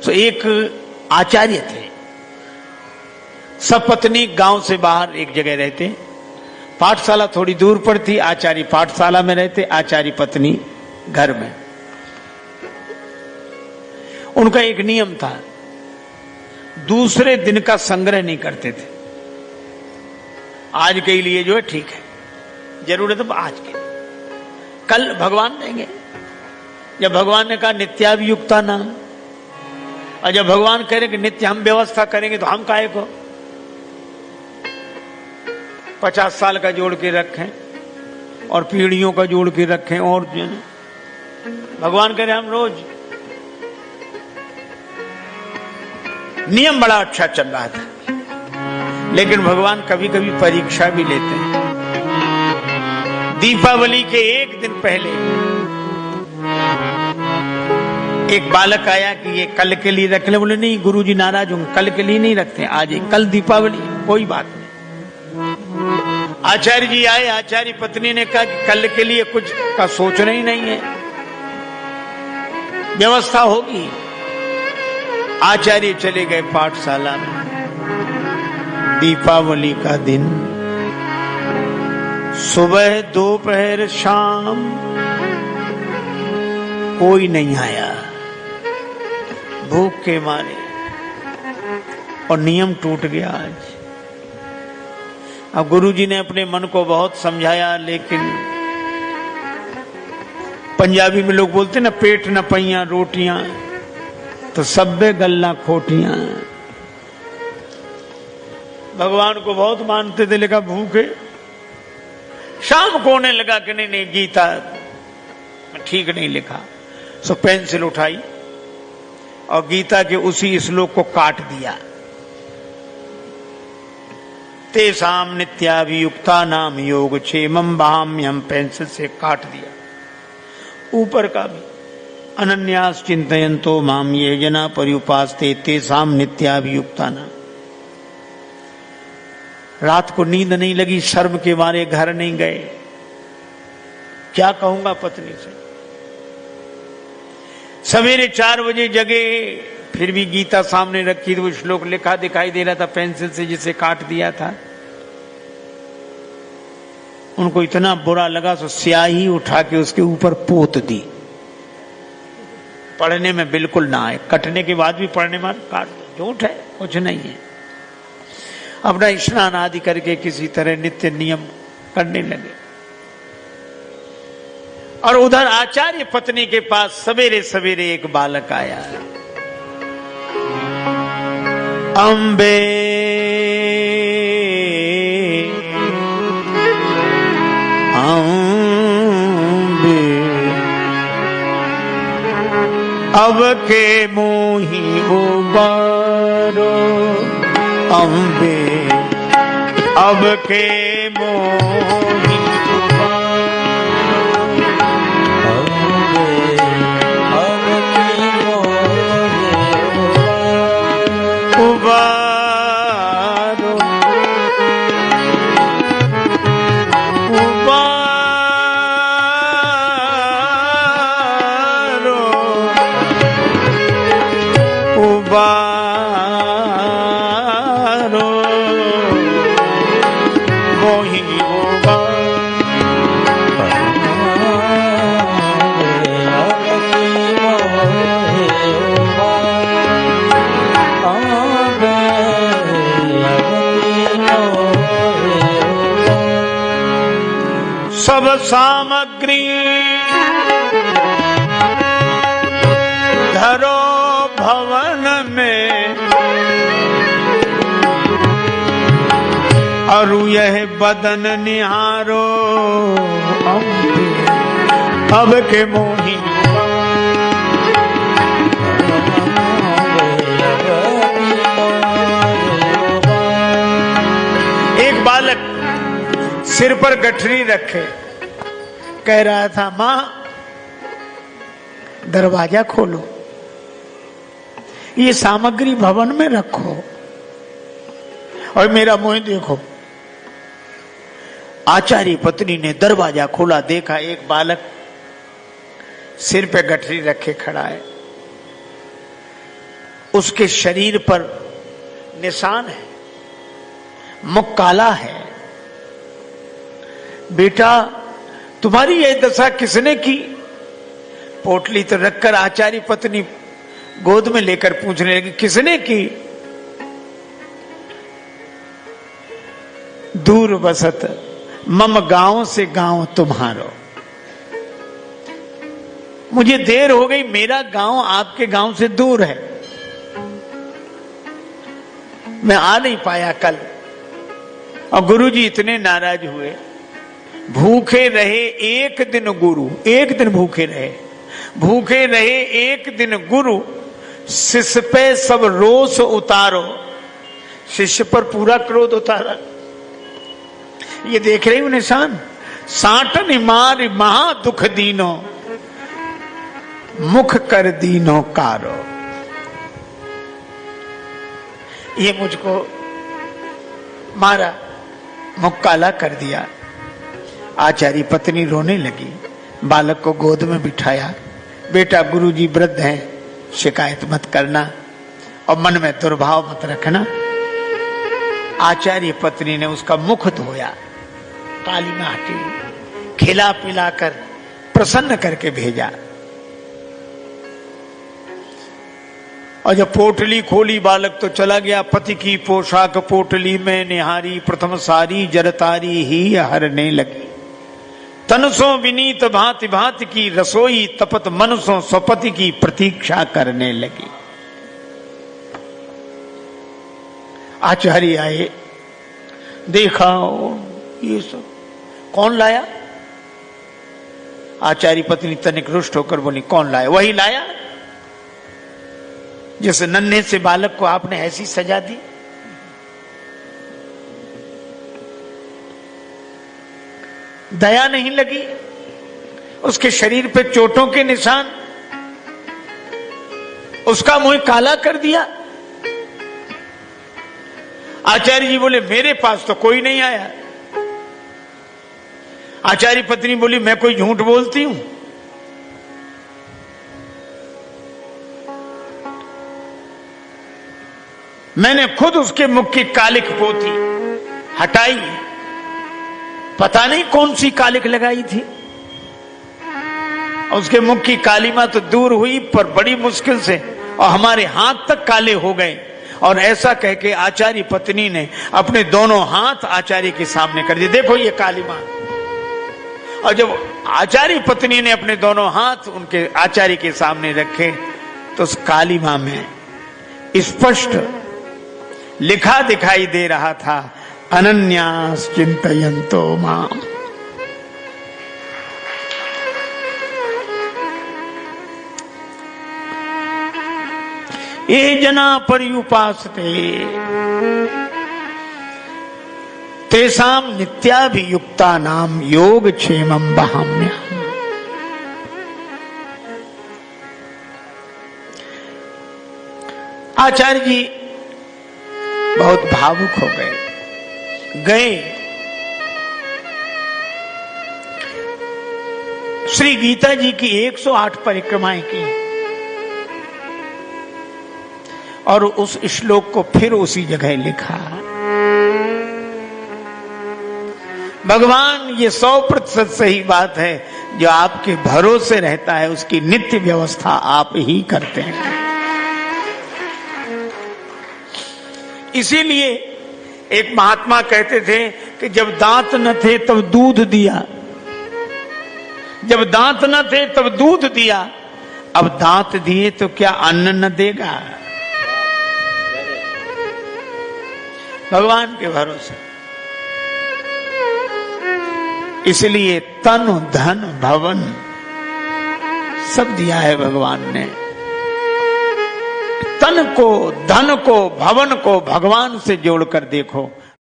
तो एक आचार्य थे, सपत्नी गांव से बाहर एक जगह रहते, पाठशाला थोड़ी दूर पर थी, आचार्य पाठशाला में रहते, आचार्य पत्नी घर में। उनका एक नियम था, दूसरे दिन का संग्रह नहीं करते थे। आज के लिए जो है ठीक है, जरूरत है तो आज के, कल भगवान देंगे। जब भगवान ने कहा नित्याभियुक्ता नाम, और जब भगवान कह रहे कि नित्य हम व्यवस्था करेंगे तो हम काहे को 50 साल का जोड़ के रखें और पीढ़ियों का जोड़ के रखें, और भगवान कह रहे हम रोज। नियम बड़ा अच्छा चल रहा था, लेकिन भगवान कभी कभी परीक्षा भी लेते हैं। दीपावली के एक दिन पहले एक बालक आया कि ये कल के लिए रख ले। बोले नहीं गुरुजी नाराज होंगे, कल के लिए नहीं रखते, आज कल दीपावली, कोई बात नहीं। आचार्य जी आए, आचार्य पत्नी ने कहा कि कल के लिए कुछ का सोचना ही नहीं है, व्यवस्था होगी। आचार्य चले गए पाठशाला में। दीपावली का दिन, सुबह दोपहर शाम कोई नहीं आया, भूख के मारे, और नियम टूट गया आज। अब गुरुजी ने अपने मन को बहुत समझाया, लेकिन पंजाबी में लोग बोलते ना, पेट न पैया रोटियां तो सब्बे गल्ला खोटियां। भगवान को बहुत मानते थे, लेकिन भूखे। शाम को होने लगा कि नहीं नहीं गीता ठीक नहीं लिखा, सो पेंसिल उठाई और गीता के उसी श्लोक को काट दिया। तेसाम नित्याभियुक्ता नाम योग क्षेमम बहाम्यम, पेंसिल से काट दिया। ऊपर का भी, अनन्यास चिंतयन्तो माम ये जना पर्युपास्ते तेसाम नित्याभियुक्ता नाम। रात को नींद नहीं लगी, शर्म के मारे घर नहीं गए, क्या कहूंगा पत्नी से। सवेरे 4 बजे जगे, फिर भी गीता सामने रखी, तो वो श्लोक लिखा दिखाई दे रहा था पेंसिल से, जिसे काट दिया था। उनको इतना बुरा लगा तो स्याही उठा के उसके ऊपर पोत दी, पढ़ने में बिल्कुल ना आए। कटने के बाद भी पढ़ने में काट, झूठ है, कुछ नहीं है। अपना स्नान आदि करके किसी तरह नित्य नियम करने लगे। और उधर आचार्य पत्नी के पास सवेरे सवेरे एक बालक आया। अम्बे अम्बे अब के मोही उबारो, अम्बे अब के मोही उबारो, उबारो, उबारो, मोही सब सामग्री धरो भवन में, अरु यह बदन निहारो, अब के मोही। एक बालक सिर पर गठरी रखे कह रहा था, मां दरवाजा खोलो, ये सामग्री भवन में रखो और मेरा मुंह देखो। आचार्य पत्नी ने दरवाजा खोला, देखा एक बालक सिर पे गठरी रखे खड़ा है। उसके शरीर पर निशान है, मुख काला है। बेटा तुम्हारी यह दशा किसने की? पोटली तो रखकर आचार्य पत्नी गोद में लेकर पूछने लगी, किसने की? दूर बसत मम गांव से गांव तुम्हारो, मुझे देर हो गई, मेरा गांव आपके गांव से दूर है, मैं आ नहीं पाया कल। और गुरुजी इतने नाराज हुए, भूखे रहे एक दिन गुरु, एक दिन भूखे रहे, भूखे रहे एक दिन गुरु, शिष्य पे सब रोष उतारो। शिष्य पर पूरा क्रोध उतारा। ये देख रही हूं निशान, साटन मार महा दुख दीनो, मुख कर दीनो कारो। ये मुझको मारा, मुख काला कर दिया। आचार्य पत्नी रोने लगी, बालक को गोद में बिठाया, बेटा गुरुजी वृद्ध हैं, शिकायत मत करना और मन में दुर्भाव मत रखना। आचार्य पत्नी ने उसका मुख धोया, काली में हटी, खिला पिलाकर प्रसन्न करके भेजा। और जब पोटली खोली बालक तो चला गया। पति की पोशाक पोटली में निहारी, प्रथम सारी जरतारी ही हरने लगी। तनसों विनीत भांति भांति की रसोई, तपत मनसों स्वपति की प्रतीक्षा करने लगी। आचार्य आए, देखा ये सब कौन लाया? आचार्य पत्नी तनिक रुष्ट होकर बोली, कौन लाया? वही लाया जैसे नन्हे से बालक को आपने ऐसी सजा दी। दया नहीं लगी, उसके शरीर पे चोटों के निशान, उसका मुंह काला कर दिया। आचार्य जी बोले, मेरे पास तो कोई नहीं आया। आचार्य पत्नी बोली, मैं कोई झूठ बोलती हूं? मैंने खुद उसके मुख की कालिक पोती हटाई, पता नहीं कौन सी कालिक लगाई थी। उसके मुख की कालिमा तो दूर हुई, पर बड़ी मुश्किल से, और हमारे हाथ तक काले हो गए। और ऐसा कह के आचार्य पत्नी ने अपने दोनों हाथ आचार्य के सामने कर दिए, देखो ये कालिमा। और जब आचार्य पत्नी ने अपने दोनों हाथ उनके आचार्य के सामने रखे तो उस कालिमा में स्पष्ट लिखा दिखाई दे रहा था, अनन्यास चिंतयन्तो माम। ये जना पर्युपासते तेषां नित्याभियुक्ता नाम योग क्षेमं वहाम्यहम्। आचार्य जी बहुत भावुक हो गए। श्री गीता जी की 108 परिक्रमाएं की और उस श्लोक को फिर उसी जगह लिखा। भगवान, ये 100% सही बात है, जो आपके भरोसे रहता है उसकी नित्य व्यवस्था आप ही करते हैं। इसीलिए एक महात्मा कहते थे कि जब दांत न थे तब दूध दिया, जब दांत न थे तब दूध दिया, अब दांत दिए तो क्या अन्न न देगा? भगवान के भरोसे। इसलिए तन धन भवन सब दिया है भगवान ने। तन को, धन को, भवन को भगवान से जोड़कर देखो,